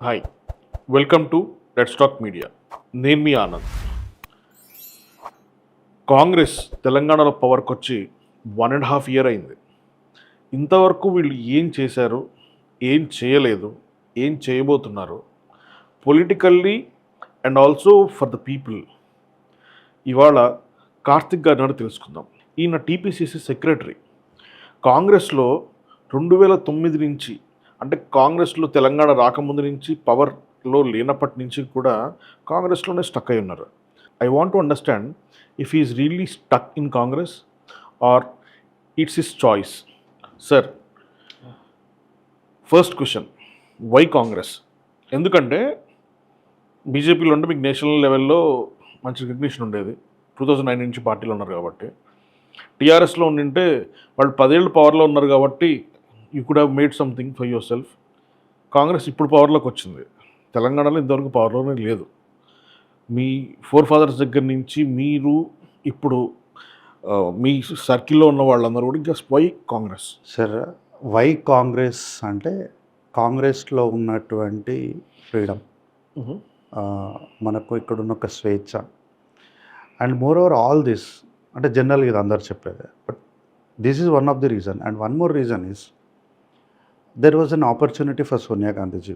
Hi, welcome to let's talk media. నేను మీ ఆనంద్. కాంగ్రెస్ తెలంగాణలో పవర్కి వచ్చి 1.5 ఇయర్ అయింది. ఇంతవరకు వీళ్ళు ఏం చేశారు, ఏం చేయలేదు, ఏం చేయబోతున్నారు, politically and also for the people, ఇవాళ కార్తిక్ గారిని తెలుసుకుందాం. ఈయన టీపీసీసీ సెక్రటరీ. కాంగ్రెస్లో 2009 నుంచి, అంటే కాంగ్రెస్లో తెలంగాణ రాకముందు నుంచి, పవర్లో లేనప్పటి నుంచి కూడా కాంగ్రెస్లోనే స్టక్ అయి ఉన్నారు. I want to understand if is really stuck in Congress or it's his choice. Sir, first question, why Congress? ఎందుకంటే బీజేపీలో ఉంటే మీకు నేషనల్ లెవెల్లో మంచి రికగ్నిషన్ ఉండేది. 2009 నుంచి పార్టీలో ఉన్నారు కాబట్టి. టీఆర్ఎస్లో ఉండింటే వాళ్ళు 10 ఏళ్ళు పవర్లో ఉన్నారు కాబట్టి you could have made something for your self. Congress ఇప్పుడు పవర్లోకి వచ్చింది. తెలంగాణలో ఇంతవరకు పవర్లోనే లేదు. మీ ఫోర్ ఫాదర్స్ దగ్గర నుంచి మీరు ఇప్పుడు మీ సర్కిల్లో ఉన్న వాళ్ళందరూ కూడా ఇంకా why Congress? Sir, why Congress అంటే కాంగ్రెస్లో ఉన్నటువంటి ఫ్రీడమ్, మనకు ఇక్కడున్న ఒక స్వేచ్ఛ, and moreover all this, అంటే జనరల్గా ఇది అందరు చెప్పేది, but this is one of the reason. And one more reason is there was an opportunity for Sonia Gandhiji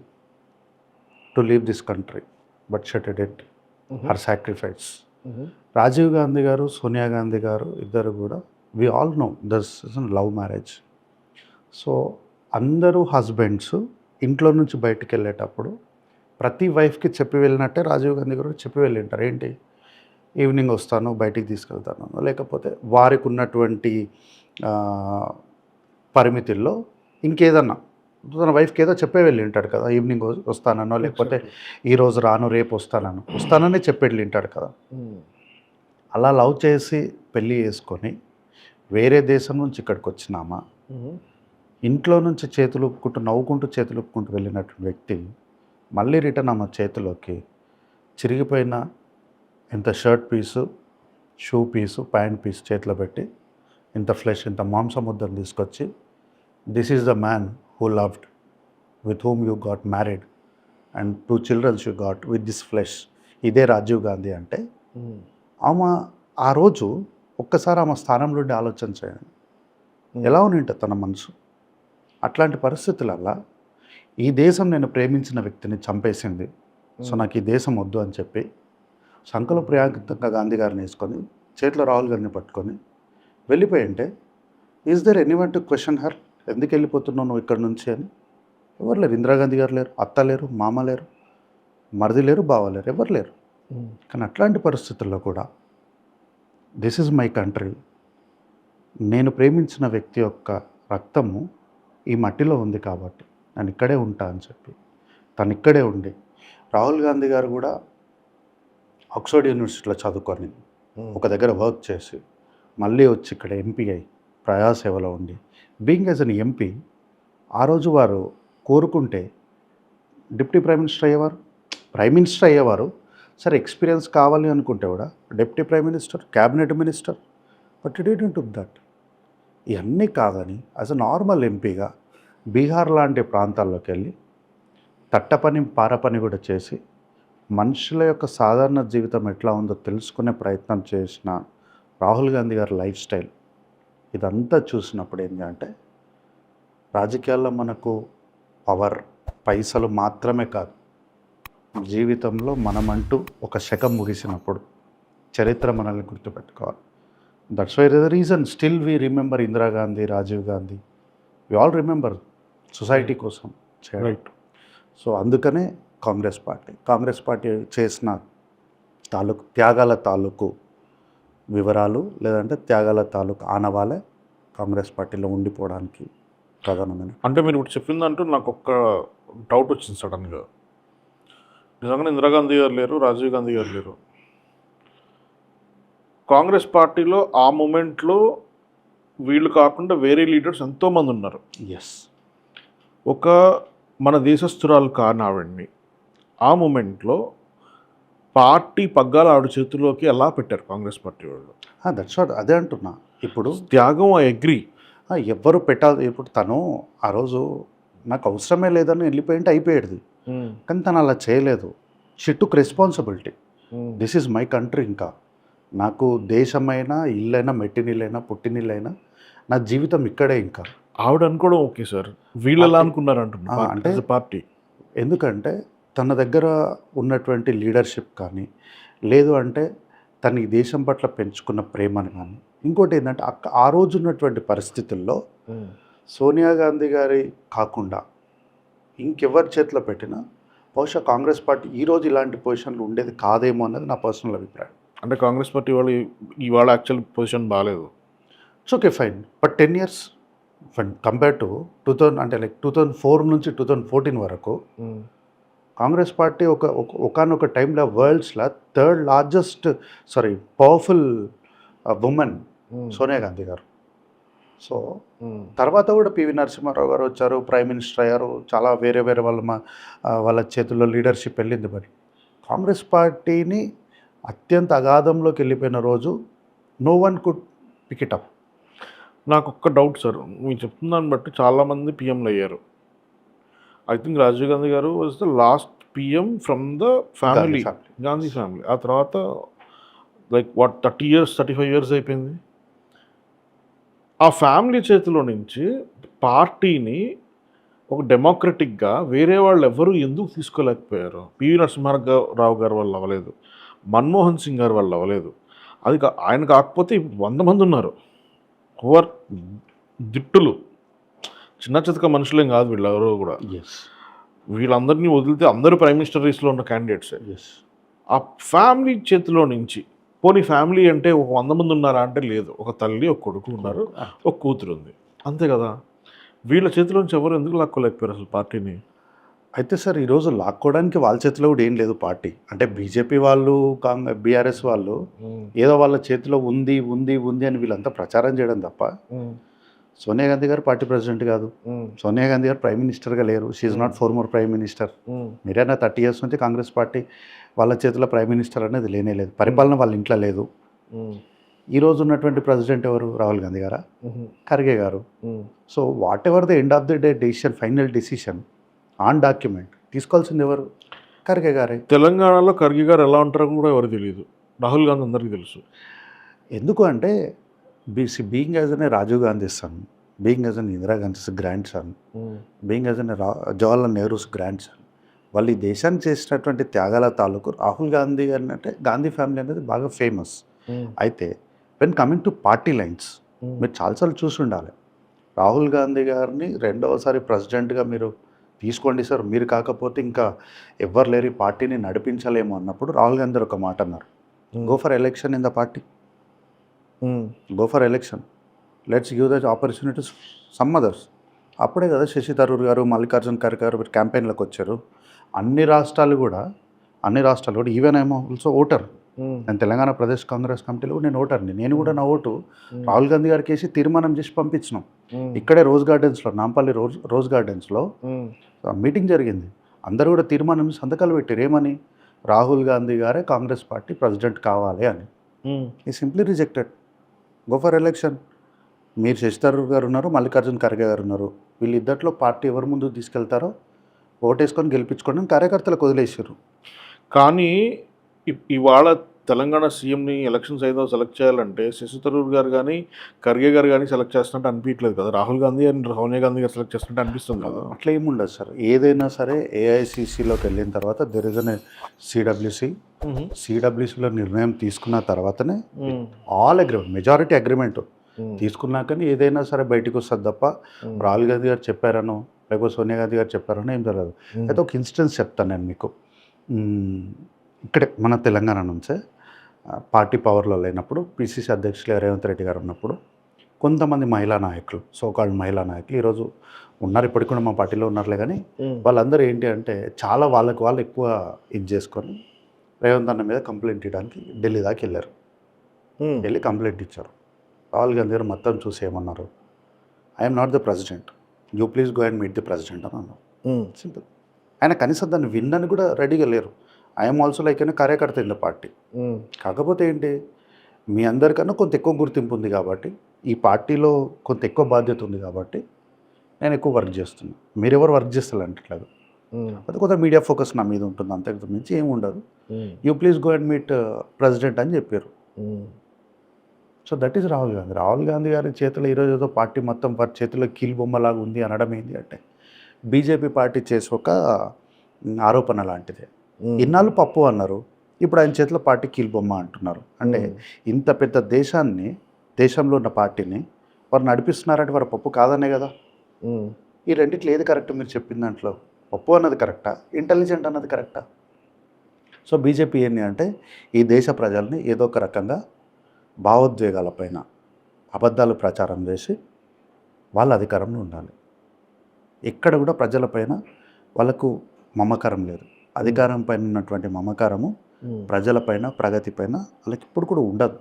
to leave this country, but shunned it her sacrifice. Rajiv Gandhi garu, Sonia Gandhi garu ఇద్దరు కూడా, we all know this is an love marriage. So అందరూ husbands ఇంట్లో నుంచి బయటికి వెళ్ళేటప్పుడు ప్రతి వైఫ్కి చెప్పి వెళ్ళినట్టే రాజీవ్ గాంధీ గారు చెప్పి వెళ్ళింటారు. ఏంటి, ఈవినింగ్ వస్తాను, బయటికి తీసుకెళ్తాను, లేకపోతే వారికి ఉన్నటువంటి పరిమితుల్లో ఇంకేదన్నా తన వైఫ్కి ఏదో చెప్పే వెళ్ళి ఉంటాడు కదా, ఈవినింగ్ వస్తానో, లేకపోతే ఈరోజు రాను, రేపు వస్తానని చెప్పి వెళ్ళి ఉంటాడు కదా. అలా లవ్ చేసి పెళ్ళి చేసుకొని వేరే దేశం నుంచి ఇక్కడికి వచ్చినామా, ఇంట్లో నుంచి చేతులు ఊపుకుంటూ, నవ్వుకుంటూ చేతులు ఊపుకుంటూ వెళ్ళినటువంటి వ్యక్తి మళ్ళీ రిటర్న్ ఆమె చేతిలోకి చిరిగిపోయిన ఇంత షర్ట్ పీసు, షూ పీసు, ప్యాంట్ పీస్ చేతిలో పెట్టి, ఇంత ఫ్లెష్, ఇంత మాంసం ముద్దను తీసుకొచ్చి, this is the man who loved, with whom you got married, and 2 children you got with this flesh. ఇదే రాజీవ్ గాంధీ అంటే. ఆమె ఆ రోజు ఒక్కసారి ఆమె స్థానంలో ఉండి ఆలోచన చేయండి, ఎలా ఉంటే తన మనసు. అట్లాంటి పరిస్థితులల్లా ఈ దేశం నేను ప్రేమించిన వ్యక్తిని చంపేసింది, సో నాకు ఈ దేశం వద్దు అని చెప్పి సంకల్ప ప్రియాంక గాంధీ గారిని వేసుకొని చేతిలో రాహుల్ గాంధీని పట్టుకొని వెళ్ళిపోయి ఉంటే, is there anyone to question her, ఎందుకు వెళ్ళిపోతున్నావు నువ్వు ఇక్కడ నుంచి అని? ఎవరు లేరు. ఇందిరాగాంధీ గారు లేరు, అత్త లేరు, మామ లేరు, మరిది లేరు, బావ లేరు, ఎవరు లేరు. కానీ అట్లాంటి పరిస్థితుల్లో కూడా దిస్ ఈజ్ మై కంట్రీ, నేను ప్రేమించిన వ్యక్తి యొక్క రక్తము ఈ మట్టిలో ఉంది కాబట్టి నేను ఇక్కడే ఉంటా అని చెప్పి తను ఇక్కడే ఉండి, రాహుల్ గాంధీ గారు కూడా ఆక్స్ఫర్డ్ యూనివర్సిటీలో చదువుకొని ఒక దగ్గర వర్క్ చేసి మళ్ళీ వచ్చి ఇక్కడ ఎంపీ అయి ప్రజాసేవలో ఉండి, బీయింగ్ యాజ్ అన్ ఎంపీ, ఆ రోజు వారు కోరుకుంటే డిప్యూటీ ప్రైమ్ మినిస్టర్ అయ్యేవారు. సరే, ఎక్స్పీరియన్స్ కావాలి అనుకుంటే కూడా deputy prime minister, cabinet minister, but it didn't took that. ఇవన్నీ కాదని యాజ్ అ నార్మల్ ఎంపీగా బీహార్ లాంటి ప్రాంతాల్లోకి వెళ్ళి తట్టపని పారపని కూడా చేసి మనుషుల యొక్క సాధారణ జీవితం ఎట్లా ఉందో తెలుసుకునే ప్రయత్నం చేసిన రాహుల్ గాంధీ గారి లైఫ్ స్టైల్, ఇదంతా చూసినప్పుడు ఏంటంటే రాజకీయాల్లో మనకు పవర్, పైసలు మాత్రమే కాదు, జీవితంలో మనమంటూ ఒక శకం ముగిసినప్పుడు చరిత్ర మనల్ని గుర్తుపెట్టుకోవాలి. That's why the reason still we remember Indira Gandhi, Rajiv Gandhi, we all remember society కోసం రైట్. సో అందుకనే కాంగ్రెస్ పార్టీ చేసిన త్యాగాల తాలూకు వివరాలు, లేదంటే త్యాగాల తాలూకు ఆనవాలే కాంగ్రెస్ పార్టీలో ఉండిపోవడానికి ప్రధానమైన. అంటే మీరు ఇప్పుడు చెప్పిందంటూ నాకు ఒక్క డౌట్ వచ్చింది సడన్గా. నిజంగానే ఇందిరాగాంధీ గారు లేరు, రాజీవ్ గాంధీ గారు లేరు. కాంగ్రెస్ పార్టీలో ఆ మూమెంట్లో వీళ్ళు కాకుండా వేరే లీడర్స్ ఎంతోమంది ఉన్నారు. ఎస్, ఒక మన దేశస్తురాలు కాని ఆవిడ్ని ఆ మూమెంట్లో పార్టీ పగ్గాల ఆవిడ చేతిలోకి ఎలా పెట్టారు కాంగ్రెస్ పార్టీ వాళ్ళు? దట్స్ వాట్, అదే అంటున్నా. ఇప్పుడు త్యాగం, ఐ అగ్రీ. ఎవ్వరు పెట్టాలి. ఇప్పుడు తను ఆ రోజు నాకు అవసరమే లేదని వెళ్ళిపోయింటే అయిపోయేది. కానీ తను అలా చేయలేదు. She took responsibility. This is my country. ఇంకా నాకు దేశమైనా, ఇల్లైనా, మెట్టినిల్లైనా, పుట్టినిల్లైనా నా జీవితం ఇక్కడే. ఇంకా ఆవిడ అనుకోవడం ఓకే సార్, వీళ్ళు ఎలా అనుకున్నారు అంటున్నారు అంటే పార్టీ. ఎందుకంటే తన దగ్గర ఉన్నటువంటి లీడర్షిప్ కానీ, లేదు అంటే తన ఈ దేశం పట్ల పెంచుకున్న ప్రేమను కానీ, ఇంకోటి ఏంటంటే ఆ రోజు ఉన్నటువంటి పరిస్థితుల్లో సోనియా గాంధీ గారి కాకుండా ఇంకెవరి చేతిలో పెట్టినా బహుశా కాంగ్రెస్ పార్టీ ఈరోజు ఇలాంటి పొజిషన్లు ఉండేది కాదేమో అన్నది నా పర్సనల్ అభిప్రాయం. అంటే కాంగ్రెస్ పార్టీ వాళ్ళు ఇవాళ యాక్చువల్ పొజిషన్ బాగాలేదు. It's okay, fine. But 10 years compare to 2000 అంటే లైక్ 2004 నుంచి 2014 వరకు కాంగ్రెస్ పార్టీ ఒకనొక టైంలో వరల్డ్స్లో third largest powerful women Sonia Gandhi గారు. సో తర్వాత కూడా పివి నరసింహారావు గారు వచ్చారు, ప్రైమ్ మినిస్టర్ అయ్యారు, చాలా వేరే వేరే వాళ్ళ చేతుల్లో లీడర్షిప్ వెళ్ళింది. మరి కాంగ్రెస్ పార్టీని అత్యంత అగాధంలోకి వెళ్ళిపోయిన రోజు no one could pick it up. నాకు ఒక్క డౌట్ సార్, మీరు చెప్తున్నాను బట్టి చాలామంది పిఎంలు అయ్యారు. ఐ థింక్ రాజీవ్ గాంధీ గారు was the last PM from the family, Gandhi family. ఆ తర్వాత లైక్ 30 years 35 years అయిపోయింది. ఆ ఫ్యామిలీ చేతిలో నుంచి పార్టీని ఒక డెమోక్రటిక్గా వేరే వాళ్ళు ఎవరు ఎందుకు తీసుకోలేకపోయారు? పివి నరసింహారావు గారి వల్ల అవ్వలేదు, మన్మోహన్ సింగ్ గారి వల్ల అవ్వలేదు. అది ఆయన కాకపోతే 100 మంది ఉన్నారు. ఓవర్ దిట్టులు, చిన్న చితక మనుషులేం కాదు వీళ్ళెవరో కూడా. వీళ్ళందరినీ వదిలితే అందరూ ప్రైమ్ మినిస్టర్ రేస్లో ఉన్న క్యాండిడేట్సే. ఆ ఫ్యామిలీ చేతిలో నుంచి, పోనీ ఫ్యామిలీ అంటే ఒక 100 మంది ఉన్నారా అంటే లేదు, ఒక తల్లి, ఒక కొడుకు ఉన్నారు, ఒక కూతురు ఉంది, అంతే కదా. వీళ్ళ చేతిలోంచి ఎవరు ఎందుకు లాక్కోలేకపోయారు అసలు పార్టీని? అయితే సార్ ఈరోజు లాక్కోవడానికి వాళ్ళ చేతిలో కూడా ఏం లేదు పార్టీ. అంటే బీజేపీ వాళ్ళు, బీఆర్ఎస్ వాళ్ళు ఏదో వాళ్ళ చేతిలో ఉంది ఉంది ఉంది అని వీళ్ళంతా ప్రచారం చేయడం తప్ప, సోనియా గాంధీ గారు పార్టీ ప్రెసిడెంట్ కాదు, సోనియా గాంధీ గారు ప్రైమ్ మినిస్టర్గా లేరు. She's not former prime minister. మీరైనా 30 years నుంచి కాంగ్రెస్ పార్టీ వాళ్ళ చేతిలో ప్రైమ్ మినిస్టర్ అనేది లేనే లేదు, పరిపాలన వాళ్ళ ఇంట్లో లేదు. ఈరోజు ఉన్నటువంటి ప్రెసిడెంట్ ఎవరు? రాహుల్ గాంధీ గారా, ఖర్గే గారు. So what ever the end of the day decision, final decision on document తీసుకోవాల్సింది ఎవరు? ఖర్గే గారే. తెలంగాణలో ఖర్గే గారు ఎలా ఉంటారో కూడా ఎవరు తెలియదు, రాహుల్ గాంధీ అందరికీ తెలుసు. ఎందుకు అంటే being as an Rajiv Gandhi son, being as an Indira Gandhi's grandson, being as an Jawaharlal Nehru's grandson, వాళ్ళు ఈ దేశానికి చేసినటువంటి త్యాగాల తాలూకు రాహుల్ గాంధీ గారిని అంటే గాంధీ ఫ్యామిలీ అనేది బాగా ఫేమస్. అయితే when coming to party lines మీరు చాలాసార్లు చూసి ఉండాలి. రాహుల్ గాంధీ గారిని రెండవసారి ప్రెసిడెంట్గా మీరు తీసుకోండి సార్, మీరు కాకపోతే ఇంకా ఎవ్వరు లేరు ఈ పార్టీని నడిపించలేము అన్నప్పుడు రాహుల్ గాంధీ గారు ఒక మాట అన్నారు, go for election in the party, go for election, let's give the opportunities some others. అప్పుడే కదా శశి థరూర్ గారు, మల్లికార్జున్ ఖర్గే గారు క్యాంపెయిన్లకు వచ్చారు. అన్ని రాష్ట్రాలు కూడా ఈవెన్ ఐఎమ్ ఆల్సో ఓటర్. నేను తెలంగాణ ప్రదేశ్ కాంగ్రెస్ కమిటీలో నేను ఓటర్ని. నేను కూడా నా ఓటు రాహుల్ గాంధీ గారికి వేసి తీర్మానం చేసి పంపించినాం. ఇక్కడే రోజ్ గార్డెన్స్లో, నాంపల్లి రోజ్ గార్డెన్స్లో మీటింగ్ జరిగింది. అందరూ కూడా తీర్మానం సంతకాలు పెట్టారు. ఏమని? రాహుల్ గాంధీ గారే కాంగ్రెస్ పార్టీ ప్రెసిడెంట్ కావాలి అని. ఈ simply rejected. Go for election. మీరు శశి థరూర్ గారు ఉన్నారు, మల్లికార్జున్ ఖర్గే గారు ఉన్నారు. వీళ్ళిద్దరిలో పార్టీ ఎవరు ముందుకు తీసుకెళ్తారో ఓటేసుకొని గెలిపించుకోండి కార్యకర్తలకు వదిలేసారు. కానీ ఇవాళ తెలంగాణ సీఎంని ఎలక్షన్స్ ఏదో సెలెక్ట్ చేయాలంటే శశి థరూర్ గారు కానీ ఖర్గే గారు కానీ సెలెక్ట్ చేస్తున్నట్టు అనిపించలేదు కదా, రాహుల్ గాంధీ అండ్ సోనియా గాంధీ గారు సెలెక్ట్ చేస్తున్నట్టు అనిపిస్తుంది కదా. అట్లా ఏముండదు సార్. ఏదైనా సరే ఏఐసిసిలోకి వెళ్ళిన తర్వాత దెర్ ఇస్ అన్ సిడబ్ల్యూసిలో నిర్ణయం తీసుకున్న తర్వాతనే ఆల్ అగ్రిమెంట్, మెజారిటీ అగ్రిమెంట్ తీసుకున్నాకని ఏదైనా సరే బయటకు వస్తుంది తప్ప రాహుల్ గాంధీ గారు చెప్పారనో లేకపోతే సోనియా గాంధీ గారు చెప్పారనో ఏం జరగదు. అయితే ఒక ఇన్స్టెన్స్ చెప్తాను నేను మీకు. ఇక్కడే మన తెలంగాణ నుంచే పార్టీ పవర్లో లేనప్పుడు పిసిసి అధ్యక్షులు రేవంత్ రెడ్డి గారు ఉన్నప్పుడు కొంతమంది మహిళా నాయకులు, సోకాల్డ్ మహిళా నాయకులు ఈరోజు ఉన్నారు, ఇప్పటికి కూడా మా పార్టీలో ఉన్నారులే, కానీ వాళ్ళందరూ ఏంటి అంటే చాలా వాళ్ళు ఎక్కువ ఇది చేసుకొని రేవంత్ అన్న మీద కంప్లైంట్ ఇవ్వడానికి ఢిల్లీ దాకా వెళ్ళారు. వెళ్ళి కంప్లైంట్ ఇచ్చారు. రాహుల్ గాంధీ గారు మొత్తం చూసి ఏమన్నారు, I'm not the president, you please go and meet the president అని అన్నారు. సింపుల్. ఆయన కనీసం దాన్ని విన్నని కూడా రెడీగా లేరు. ఐఎమ్ ఆల్సో లైక్ అయినా కార్యకర్త ఇన్ ద పార్టీ. కాకపోతే ఏంటి, మీ అందరికన్నా కొంత ఎక్కువ గుర్తింపు ఉంది కాబట్టి, ఈ పార్టీలో కొంత ఎక్కువ బాధ్యత ఉంది కాబట్టి నేను ఎక్కువ వర్క్ చేస్తున్నాను. మీరెవరు వర్క్ చేస్తారు అంటట్లేదు. అది కొంత మీడియా ఫోకస్ నా మీద ఉంటుంది, అంతకు మించి ఏమి ఉండదు. You please go and meet president అని చెప్పారు. So that is Rahul Gandhi. Rahul Gandhi గారి చేతిలో ఈరోజు ఏదో పార్టీ మొత్తం వారి చేతిలో కీలుబొమ్మలాగా ఉంది అనడం ఏంటి అంటే బీజేపీ పార్టీ చేసి ఒక ఆరోపణ లాంటిదే. ఇన్నాళ్ళు పప్పు అన్నారు, ఇప్పుడు ఆయన చేతిలో పార్టీ కీలుబొమ్మ అంటున్నారు. అంటే ఇంత పెద్ద దేశాన్ని, దేశంలో ఉన్న పార్టీని వారు నడిపిస్తున్నారంటే వారు పప్పు కాదనే కదా. ఈ రెండిట్లో ఏది కరెక్ట్ మీరు చెప్పిన దాంట్లో? పప్పు అన్నది కరెక్టా, ఇంటెలిజెంట్ అన్నది కరెక్టా? సో బీజేపీ ఏంటి అంటే ఈ దేశ ప్రజల్ని ఏదో ఒక రకంగా భావోద్వేగాలపైన అబద్ధాలు ప్రచారం చేసి వాళ్ళ అధికారంలో ఉండాలి. ఎక్కడ కూడా ప్రజలపైన వాళ్ళకు మమకారం లేదు. అధికారం పైన ఉన్నటువంటి మమకారము ప్రజలపైన, ప్రగతిపైన వాళ్ళకి ఇప్పుడు కూడా ఉండదు.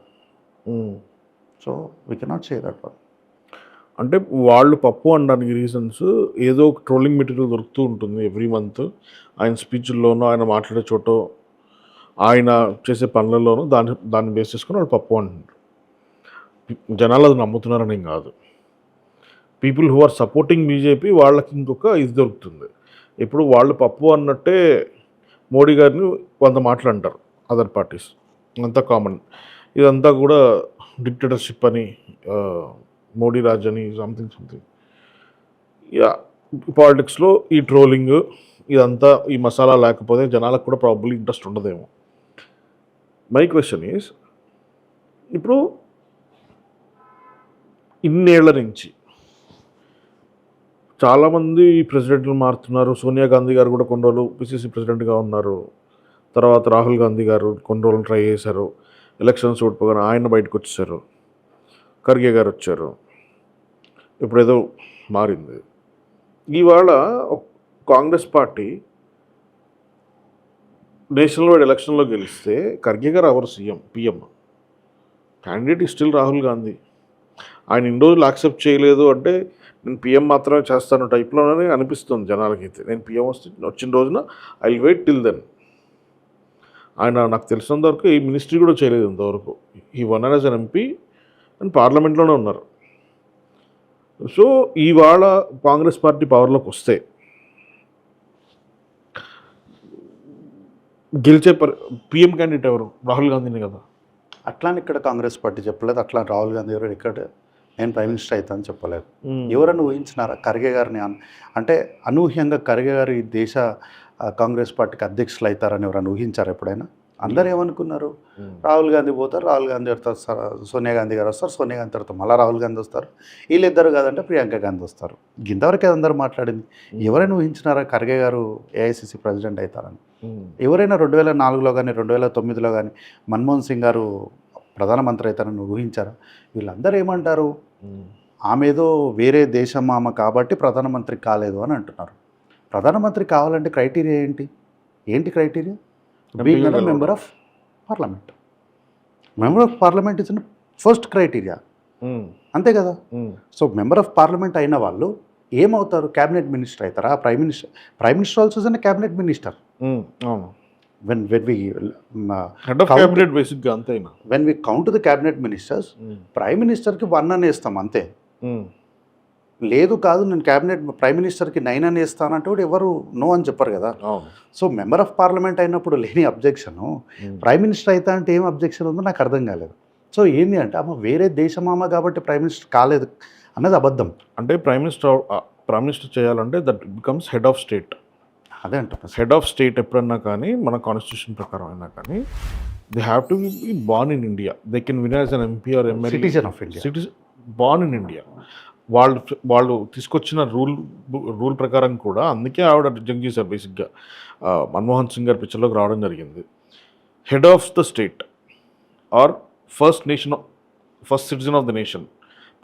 So we cannot say that one. అంటే వాళ్ళు పప్పు అనడానికి రీజన్స్ ఏదో ఒక ట్రోలింగ్ మెటీరియల్ దొరుకుతూ ఉంటుంది ఎవ్రీ మంత్. ఆయన స్పీచ్ల్లోనూ, ఆయన మాట్లాడే చోట, ఆయన చేసే పనులలోనూ దాన్ని బేస్ చేసుకుని వాళ్ళు పప్పు అంటున్నారు. జనాలు అది నమ్ముతున్నారని ఏం కాదు. People who are supporting BJP వాళ్ళకి ఇంకొక ఇది దొరుకుతుంది. ఇప్పుడు వాళ్ళు పప్పు అన్నట్టే మోడీ గారిని కొంత మాటలు అంటారు అదర్ పార్టీస్, అంతా కామన్. ఇదంతా కూడా డిక్టేటర్షిప్ అని, మోడీ రాజ్ అని, సంథింగ్ యా. పాలిటిక్స్లో ఈ ట్రోలింగ్ ఇదంతా, ఈ మసాలా లేకపోతే జనాలకు కూడా ప్రాబబ్లీ ఇంట్రెస్ట్ ఉండదేమో. మై క్వశ్చన్ ఈజ్, ఇప్పుడు ఇన్నేళ్ల నుంచి చాలామంది ప్రెసిడెంట్లు మారుతున్నారు. సోనియా గాంధీ గారు కూడా కొన్ని రోజులు పిసిసి ప్రెసిడెంట్గా ఉన్నారు. తర్వాత రాహుల్ గాంధీ గారు కొన్ని రోజులు ట్రై చేశారు. ఎలక్షన్స్ ఓడిపోగానే ఆయన బయటకు వచ్చేసారు. ఖర్గే గారు వచ్చారు. ఇప్పుడు ఏదో మారింది. ఇవాళ కాంగ్రెస్ పార్టీ నేషనల్ వైడ్ ఎలక్షన్లో గెలిస్తే ఖర్గే గారు అవర్ పిఎం క్యాండిడేట్ ఈ స్టిల్ రాహుల్ గాంధీ. ఆయన ఇన్ని రోజులు యాక్సెప్ట్ చేయలేదు అంటే నేను పిఎం మాత్రమే చేస్తాను టైప్లోనే అనిపిస్తుంది జనాలకైతే. నేను పిఎం వచ్చిన రోజున I will wait till then. ఆయన నాకు తెలిసినంత వరకు ఈ మినిస్ట్రీ కూడా చేయలేదు ఇంతవరకు. ఈ one as an MP and పార్లమెంట్లోనే ఉన్నారు. సో ఇవాళ కాంగ్రెస్ పార్టీ పవర్లోకి వస్తే గెలిచే పిఎం క్యాండిడేట్ ఎవరు? రాహుల్ గాంధీని కదా. అట్లా ఇక్కడ కాంగ్రెస్ పార్టీ చెప్పలేదు, అట్లా రాహుల్ గాంధీ గారు ఇక్కడ నేను ప్రైమ్ మినిస్టర్ అవుతానని చెప్పలేదు. ఎవరన్నా ఊహించినారా ఖర్గే గారిని? అంటే అనూహ్యంగా ఖర్గే గారు ఈ దేశ కాంగ్రెస్ పార్టీకి అధ్యక్షులు అవుతారని ఎవరైనా ఊహించారు ఎప్పుడైనా? అందరూ ఏమనుకున్నారు, రాహుల్ గాంధీ పోతారు, రాహుల్ గాంధీ వస్తారు, సోనియా గాంధీ గారు వస్తారు, సోనియా గాంధీ తర్వాత మళ్ళీ రాహుల్ గాంధీ వస్తారు, వీళ్ళిద్దరు కాదంటే ప్రియాంక గాంధీ వస్తారు. ఇంతవరకే అందరూ మాట్లాడింది. ఎవరైనా ఊహించినారా ఖర్గే గారు ఏఐసిసి ప్రెసిడెంట్ అవుతారని? ఎవరైనా 2004లో కానీ 2009లో కానీ మన్మోహన్ సింగ్ గారు ప్రధానమంత్రి అవుతారని ఊహించారా? వీళ్ళందరూ ఏమంటారు, ఆమె ఏదో వేరే దేశం ఆమె కాబట్టి ప్రధానమంత్రి కాలేదు అని అంటున్నారు. ప్రధానమంత్రి కావాలంటే క్రైటీరియా ఏంటి criteria? Being a member of parliament. Member of parliament is first criteria, అంతే కదా. సో మెంబర్ ఆఫ్ పార్లమెంట్ అయిన వాళ్ళు ఏమవుతారు? క్యాబినెట్ మినిస్టర్ అవుతారా? Prime minister also is a cabinet minister. when we head of cabinet basically అంతేనా? when we count the cabinet ministers, prime మినిస్టర్కి 1 అని వేస్తాం అంతే. లేదు కాదు నేను క్యాబినెట్ ప్రైమ్ మినిస్టర్కి 9 అని వేస్తానంటే కూడా ఎవరు నో అని చెప్పరు కదా. సో మెంబర్ ఆఫ్ పార్లమెంట్ అయినప్పుడు లేని అబ్జెక్షను ప్రైమ్ మినిస్టర్ అయితే అంటే ఏం అబ్జెక్షన్ ఉందో నాకు అర్థం కాలేదు. సో ఏంటి అంటే ఆమె వేరే దేశమామ కాబట్టి ప్రైమ్ మినిస్టర్ కాలేదు అన్నది అబద్ధం. అంటే ప్రైమ్ మినిస్టర్ చేయాలంటే that becomes head of state. అదే అంటున్నారు. హెడ్ ఆఫ్ స్టేట్ ఎప్పుడన్నా కానీ మన కాన్స్టిట్యూషన్ ప్రకారం అయినా కానీ they have to be born in India. They can win as an MP or MLA. Citizen of India. Born in India. వాళ్ళు తీసుకొచ్చిన రూల్ ప్రకారం కూడా అందుకే ఆవిడ రిజెక్ట్ చేశారు బేసిక్గా. మన్మోహన్ సింగ్ గారి పిక్చర్లోకి రావడం జరిగింది. Head of the state or first citizen of the nation,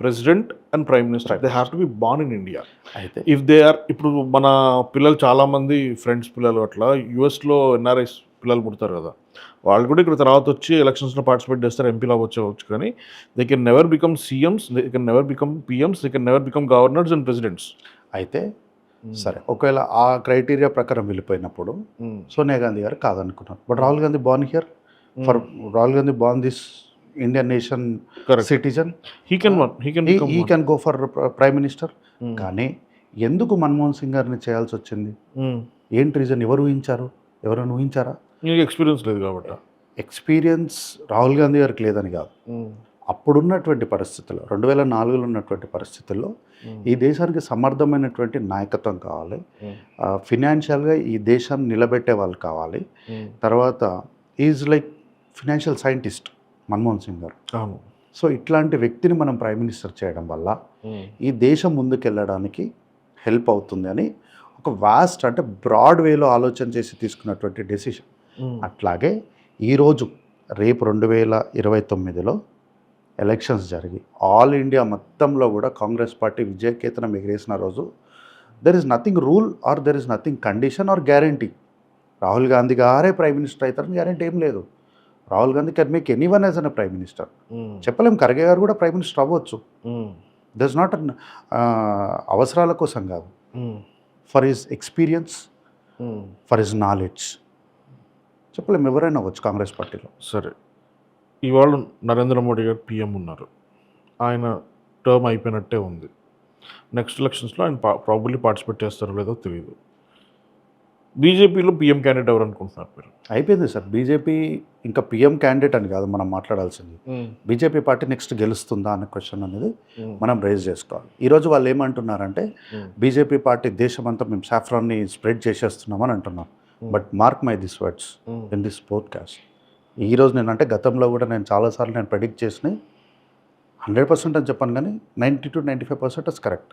president and prime minister, they have to be born in India. అయితే ఇఫ్ దే ఆర్, ఇప్పుడు మన పిల్లలు చాలామంది ఫ్రెండ్స్ పిల్లలు అట్లా యుఎస్లో ఎన్ఆర్ఐస్ పిల్లలు పుడతారు కదా, వాళ్ళు కూడా ఇక్కడ తర్వాత వచ్చి ఎలక్షన్స్లో పార్టిసిపేట్ చేస్తారు, ఎంపీలో వచ్చేవచ్చు. కానీ they can never become CMs, they can never become PMs, they can never become governors and presidents. అయితే సరే, ఒకవేళ ఆ క్రైటీరియా ప్రకారం వెళ్ళిపోయినప్పుడు సోనియా గాంధీ గారు కాదనుకున్నారు. But Rahul Gandhi born here, for Rahul Gandhi born this Indian nation citizen, he can go for prime minister. కానీ ఎందుకు మన్మోహన్ సింగ్ గారిని చేయాల్సి వచ్చింది? ఏంటి రీజన్? ఎవరు ఊహించారు? ఎవరైనా ఊహించారా? నీకు ఎక్స్పీరియన్స్ లేదు కాబట్టి. ఎక్స్పీరియన్స్ రాహుల్ గాంధీ గారికి లేదని కాదు, అప్పుడున్నటువంటి పరిస్థితుల్లో 2004లో ఉన్నటువంటి పరిస్థితుల్లో ఈ దేశానికి సమర్థమైనటువంటి నాయకత్వం కావాలి, ఫినాన్షియల్గా ఈ దేశాన్ని నిలబెట్టే వాళ్ళు కావాలి. తర్వాత is like financial scientist Manmohan Singh గారు. అవును. సో ఇట్లాంటి వ్యక్తిని మనం ప్రైమ్ మినిస్టర్ చేయడం వల్ల ఈ దేశం ముందుకెళ్ళడానికి హెల్ప్ అవుతుంది అని ఒక వాస్ట్, అంటే బ్రాడ్ వేలో ఆలోచన చేసి తీసుకున్నటువంటి డెసిషన్. అట్లాగే ఈరోజు రేపు 2029లో ఎలక్షన్స్ జరిగి ఆల్ ఇండియా మొత్తంలో కూడా కాంగ్రెస్ పార్టీ విజయకేతనం ఎగిరేసిన రోజు there is nothing rule or there is nothing condition or guarantee. Rahul Gandhi గారే ప్రైమ్ మినిస్టర్ అవుతారని గ్యారంటీ ఏం లేదు. Rahul Gandhi can make anyone as an prime minister. చెప్పలేం, ఖర్గే గారు కూడా ప్రైమ్ మినిస్టర్ అవ్వచ్చు. దట్ ఇస్ నాట్ అవసరాల కోసం కాదు, for his experience, for his knowledge. చెప్పలేం, ఎవరైనా అవ్వచ్చు కాంగ్రెస్ పార్టీలో. సరే, ఇవాళ నరేంద్ర మోడీ గారు పిఎం ఉన్నారు, ఆయన టర్మ్ అయిపోయినట్టే ఉంది. నెక్స్ట్ ఎలక్షన్స్లో ఆయన ప్రాబబ్లీ పార్టిసిపేట్ చేస్తారో లేదో తెలియదు. బీజేపీలో పిఎం క్యాండిడేట్ ఎవరు అనుకుంటున్నారు మీరు? అయిపోయింది సార్, బీజేపీ ఇంకా పిఎం క్యాండిడేట్ అని కాదు మనం మాట్లాడాల్సింది. బీజేపీ పార్టీ నెక్స్ట్ గెలుస్తుందా అనే క్వశ్చన్ అనేది మనం రేజ్ చేసుకోవాలి. ఈరోజు వాళ్ళు ఏమంటున్నారంటే బీజేపీ పార్టీ దేశమంతా మేము సాఫ్రాన్ని స్ప్రెడ్ చేసేస్తున్నామని అంటున్నాం. But mark my this words in this podcast. ఈరోజు నేను అంటే గతంలో కూడా నేను చాలాసార్లు నేను ప్రెడిక్ట్ చేసినాయి, 100% అని చెప్పాను కానీ 90 to 95% ఇస్ కరెక్ట్.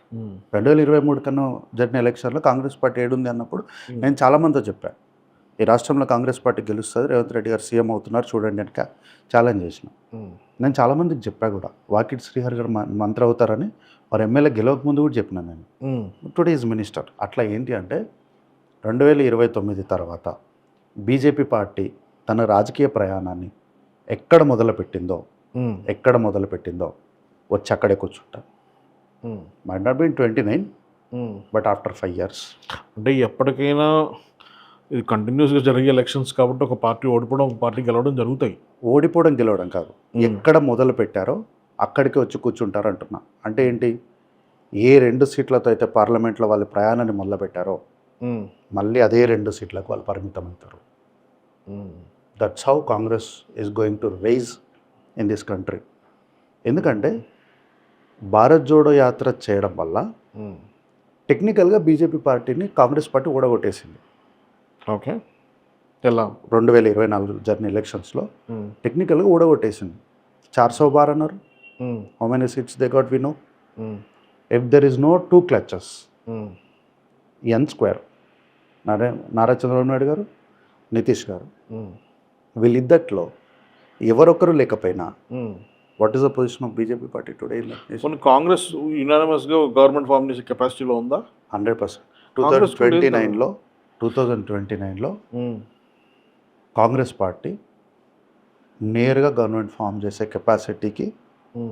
2023 కన్నా జరిగిన ఎలక్షన్లో కాంగ్రెస్ పార్టీ ఏడుంది అన్నప్పుడు నేను చాలామందితో చెప్పాను, ఈ రాష్ట్రంలో కాంగ్రెస్ పార్టీ గెలుస్తుంది, రేవంత్ రెడ్డి గారు సీఎం అవుతున్నారు చూడండి అని ఛాలెంజ్ చేసిన. నేను చాలామందికి చెప్పా కూడా, వాకిట్ శ్రీహరి గారు మంత్రి అవుతారని వారు ఎమ్మెల్యే గెలవక ముందు కూడా చెప్పినాను నేను. Today is minister. అట్లా ఏంటి అంటే 2029 తర్వాత బీజేపీ పార్టీ తన రాజకీయ ప్రయాణాన్ని ఎక్కడ మొదలుపెట్టిందో వచ్చి అక్కడే కూర్చుంటా. Might not be in 29 but after 5 years. అంటే ఎప్పటికైనా ఇది కంటిన్యూస్గా జరిగే ఎలక్షన్స్ కాబట్టి ఒక పార్టీ ఓడిపోవడం, ఒక పార్టీ గెలవడం జరుగుతాయి. ఓడిపోవడం గెలవడం కాదు, ఎక్కడ మొదలు పెట్టారో అక్కడికి వచ్చి కూర్చుంటారు అంటున్నా. అంటే ఏంటి, ఏ 2 సీట్లతో అయితే పార్లమెంట్లో వాళ్ళ ప్రయాణాన్ని మొదలుపెట్టారో మళ్ళీ అదే 2 సీట్లకు వాళ్ళు పరిమితం అవుతారు. That's how Congress is going to rise in this country. ఎందుకంటే భారత్ జోడో యాత్ర చేయడం వల్ల టెక్నికల్గా బీజేపీ పార్టీని కాంగ్రెస్ పార్టీ ఓడగొట్టేసింది. ఓకే, ఎలా 2024 జరిగిన ఎలక్షన్స్లో టెక్నికల్గా ఓడగొట్టేసింది. 400 బార్ అన్నారు. How many seats they got we know. If there is no 2 clutches, N square, Nara Chandrababu Naidu garu, Nitish garu, వీళ్ళిద్దట్లో ఎవరొకరు లేకపోయినా what is the position of BJP party today? కొన్ని కాంగ్రెస్ యునానిమస్గా గవర్నమెంట్ ఫామ్ చేసే కెపాసిటీలో ఉందా? 100%. 2029లో కాంగ్రెస్ పార్టీ నేరుగా గవర్నమెంట్ ఫామ్ చేసే కెపాసిటీకి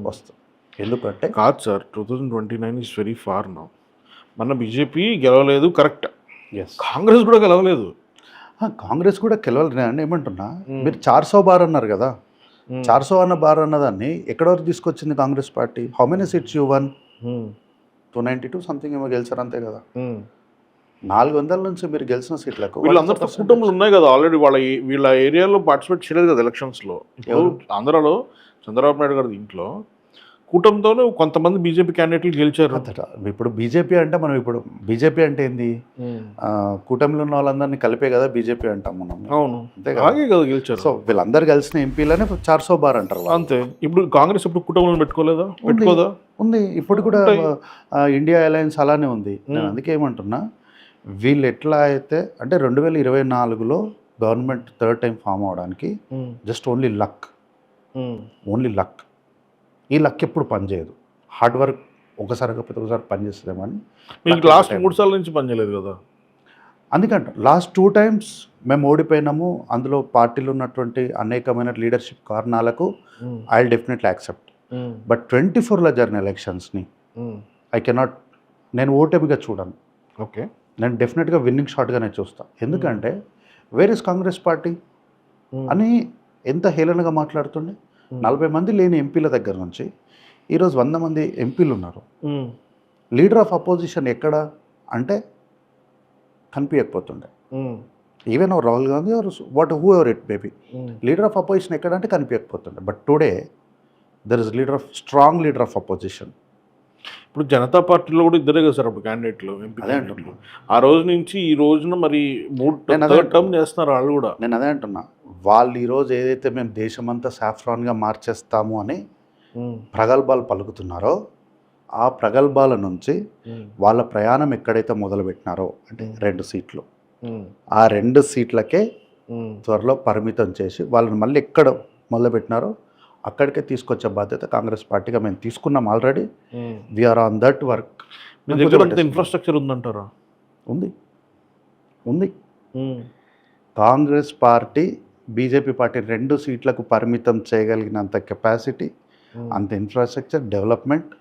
వస్తుంది. ఎందుకంటే కాదు sir, 2029 is very far now. మన బీజేపీ గెలవలేదు, కరెక్ట్. కాంగ్రెస్ కూడా గెలవలేదు. కాంగ్రెస్ కూడా గెలవలేదు. నేను ఏమంటున్నా, మీరు 400 బార్ అన్నారు కదా, 400 అన్న బార్ అన్నదాన్ని ఎక్కడ వరకు తీసుకొచ్చింది Congress party? How many seats you one? 292 something ఏమో గెలిచారు అంతే కదా. 400 నుంచి మీరు గెలిచిన సీట్లకు వీళ్ళందరితో కుటుంబాలు ఉన్నాయి కదా ఆల్రెడీ. వీళ్ళ ఏరియాలో పార్టిసిపేట్ చేయలేదు కదా ఎలక్షన్స్లో. ఇప్పుడు ఆంధ్రాలో చంద్రబాబు నాయుడు గారి ఇంట్లో కూటమితోనే కొంతమంది బీజేపీ క్యాండిడేట్లు గెలిచారు. ఇప్పుడు బీజేపీ అంటే మనం ఇప్పుడు బీజేపీ అంటే ఏంది, కూటమిలో ఉన్న వాళ్ళందరినీ కలిపే కదా బీజేపీ అంటాం మనం. అవును, అలాగే కదా గెలిచారు. సో వీళ్ళందరూ కలిసిన ఎంపీలనే 400 బార్ అంటారు అంతే. ఇప్పుడు కాంగ్రెస్ ఇప్పుడు కూటమిలో పెట్టుకోలేదా? పెట్టుకోదా? ఉంది. ఇప్పుడు కూడా ఇండియా అలయన్స్ అలానే ఉంది. నేను అందుకే ఏమంటున్నా, వీళ్ళు ఎట్లా అయితే అంటే 2024లో గవర్నమెంట్ థర్డ్ టైం ఫామ్ అవడానికి జస్ట్ ఓన్లీ లక్. ఈ లక్ ఎప్పుడు పనిచేయదు. హార్డ్ వర్క్ ఒకసారి కాకపోతే ఒకసారి పనిచేస్తుందేమో అని. మీకు లాస్ట్ 3 సార్ల నుంచి పనిచేయలేదు కదా. అందుకంటే లాస్ట్ 2 times మేము ఓడిపోయినాము. అందులో పార్టీలో ఉన్నటువంటి అనేకమైన లీడర్షిప్ కారణాలకు I will definitely accept. But 24లో జరిగిన ఎలక్షన్స్ని ఐ కెనాట్, నేను ఓటమిగా చూడను. ఓకే, నేను డెఫినెట్గా విన్నింగ్ షాట్గానే చూస్తాను. ఎందుకంటే వేర్ ఇస్ కాంగ్రెస్ పార్టీ అని ఎంత హేళనగా మాట్లాడుతుండే. 40 మంది లేని ఎంపీల దగ్గర నుంచి ఈరోజు 100 మంది ఎంపీలు ఉన్నారు. లీడర్ ఆఫ్ అపోజిషన్ ఎక్కడ అంటే కనిపించకపోతుండే. Even Rahul Gandhi or whoever it maybe leader of opposition ఎక్కడంటే కనిపించకపోతుండే. But today there is strong leader of opposition. ఇప్పుడు జనతా పార్టీలో కూడా ఇద్దరే కదా సార్ అప్పుడు క్యాండిడేట్లు, ఎంపీ అదే క్యాండిడేట్లు. ఆ రోజు నుంచి ఈ రోజున మరి నేను అదే థర్డ్ టర్మ్ చేస్తున్నారు వాళ్ళు కూడా. నేను అదే అంటున్నా, వాళ్ళు ఈరోజు ఏదైతే మేము దేశమంతా సాఫ్రాన్గా మార్చేస్తాము అని ప్రగల్భాలు పలుకుతున్నారో ఆ ప్రగల్భాల నుంచి వాళ్ళ ప్రయాణం ఎక్కడైతే మొదలుపెట్టినారో అంటే 2 సీట్లు, ఆ 2 సీట్లకే త్వరలో పరిమితం చేసి వాళ్ళని మళ్ళీ ఎక్కడ మొదలుపెట్టినారో అక్కడికే తీసుకొచ్చే బాధ్యత కాంగ్రెస్ పార్టీగా మేము తీసుకున్నాం already. We are on that work. మీ దగ్గర అంత ఇన్ఫ్రాస్ట్రక్చర్ ఉందంటారా? ఉంది. కాంగ్రెస్ పార్టీ బీజేపీ పార్టీ 2 సీట్లకు పరిమితం చేయగలిగినంత కెపాసిటీ, అంత ఇన్ఫ్రాస్ట్రక్చర్, డెవలప్మెంట్,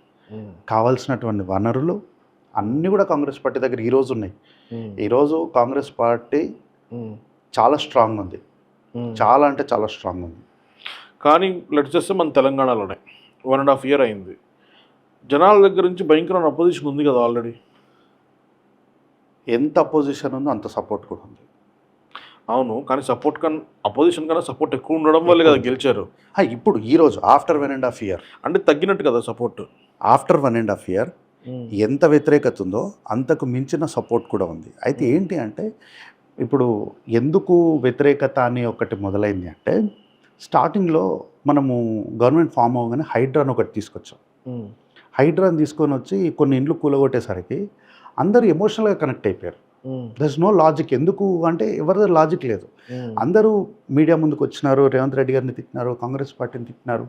కావాల్సినటువంటి వనరులు అన్నీ కూడా కాంగ్రెస్ పార్టీ దగ్గర ఈరోజు ఉన్నాయి. ఈరోజు కాంగ్రెస్ పార్టీ చాలా స్ట్రాంగ్ ఉంది, చాలా అంటే చాలా స్ట్రాంగ్ ఉంది. కానీ లెట్స్ చేస్తే మన తెలంగాణలోనే 1.5 year అయింది. జనాల దగ్గర నుంచి భయంకరమైన అపోజిషన్ ఉంది కదా ఆల్రెడీ. ఎంత అపోజిషన్ ఉందో అంత సపోర్ట్ కూడా ఉంది. అవును, కానీ అపోజిషన్ కన్నా సపోర్ట్ ఎక్కువ ఉండడం వల్లే కదా గెలిచారు. ఇప్పుడు ఈరోజు ఆఫ్టర్ 1.5 year అంటే తగ్గినట్టు కదా సపోర్ట్. ఆఫ్టర్ 1.5 year ఎంత వ్యతిరేకత ఉందో అంతకు మించిన సపోర్ట్ కూడా ఉంది. అయితే ఏంటి అంటే ఇప్పుడు ఎందుకు వ్యతిరేకత అని ఒకటి మొదలైంది అంటే స్టార్టింగ్లో మనము గవర్నమెంట్ ఫామ్ అవ్వగానే హైడ్రాని ఒకటి తీసుకొచ్చాం. హైడ్రాని తీసుకొని వచ్చి కొన్ని ఇండ్లు కూలగొట్టేసరికి అందరూ ఎమోషనల్గా కనెక్ట్ అయిపోయారు. There is no logic. ఎందుకు అంటే ఎవరిదో లాజిక్ లేదు. అందరూ మీడియా ముందుకు వచ్చినారు, రేవంత్ రెడ్డి గారిని తిట్టినారు, కాంగ్రెస్ పార్టీని తిట్టినారు,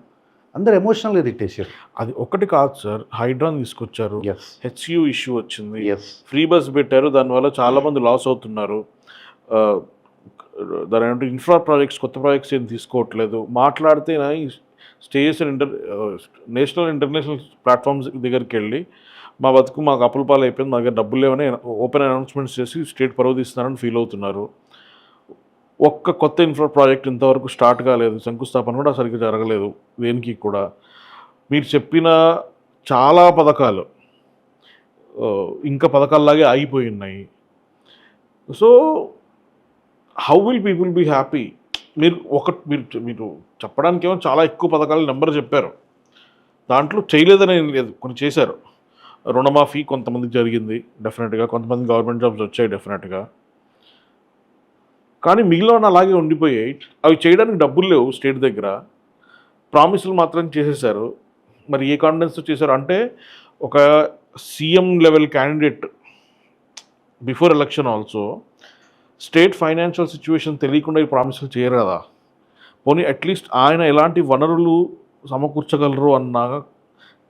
అందరు ఎమోషనల్గా తిట్టేసారు. అది ఒకటి కాదు సార్, హైడ్రాన్ తీసుకొచ్చారు, హెచ్యూ ఇష్యూ వచ్చింది, Yes. ఫ్రీ బస్ పెట్టారు, దానివల్ల చాలామంది లాస్ అవుతున్నారు. దాని అంటే ఇన్ఫ్రా ప్రాజెక్ట్స్, కొత్త ప్రాజెక్ట్స్ ఏం తీసుకోవట్లేదు. మాట్లాడితే స్టేజ్ నేషనల్ ఇంటర్నేషనల్ ప్లాట్ఫామ్స్ దగ్గరికి వెళ్ళి మా బతుకు మాకు అప్పుల పాలు అయిపోయింది, మా దగ్గర డబ్బులు లేవని ఓపెన్ అనౌన్స్మెంట్స్ చేసి స్టేట్ పరువు తీస్తున్నారని ఫీల్ అవుతున్నారు. ఒక్క కొత్త ఇన్ఫ్రా ప్రాజెక్ట్ ఇంతవరకు స్టార్ట్ కాలేదు, శంకుస్థాపన కూడా సరిగ్గా జరగలేదు దేనికి కూడా. మీరు చెప్పిన చాలా పథకాలు ఇంకా పథకాల్లాగే ఆగిపోయి ఉన్నాయి. So how will people be happy? మీరు చెప్పడానికి ఏమో చాలా ఎక్కువ పథకాలు నెంబర్ చెప్పారు, దాంట్లో చేయలేదని ఏం లేదు, కొన్ని చేశారు. రుణమాఫీ కొంతమందికి జరిగింది డెఫినెట్గా, కొంతమంది గవర్నమెంట్ జాబ్స్ వచ్చాయి డెఫినెట్గా, కానీ మిగిలిన అలాగే ఉండిపోయాయి. అవి చేయడానికి డబ్బులు లేవు స్టేట్ దగ్గర, ప్రామిసులు మాత్రం చేసేసారు. మరి ఏ కాన్ఫిడెన్స్తో చేశారు అంటే ఒక CM level candidate before election also state financial situation తెలియకుండా ఈ ప్రామిసులు చేయరు కదా. పోనీ అట్లీస్ట్ ఆయన ఎలాంటి వనరులు సమకూర్చగలరు అన్న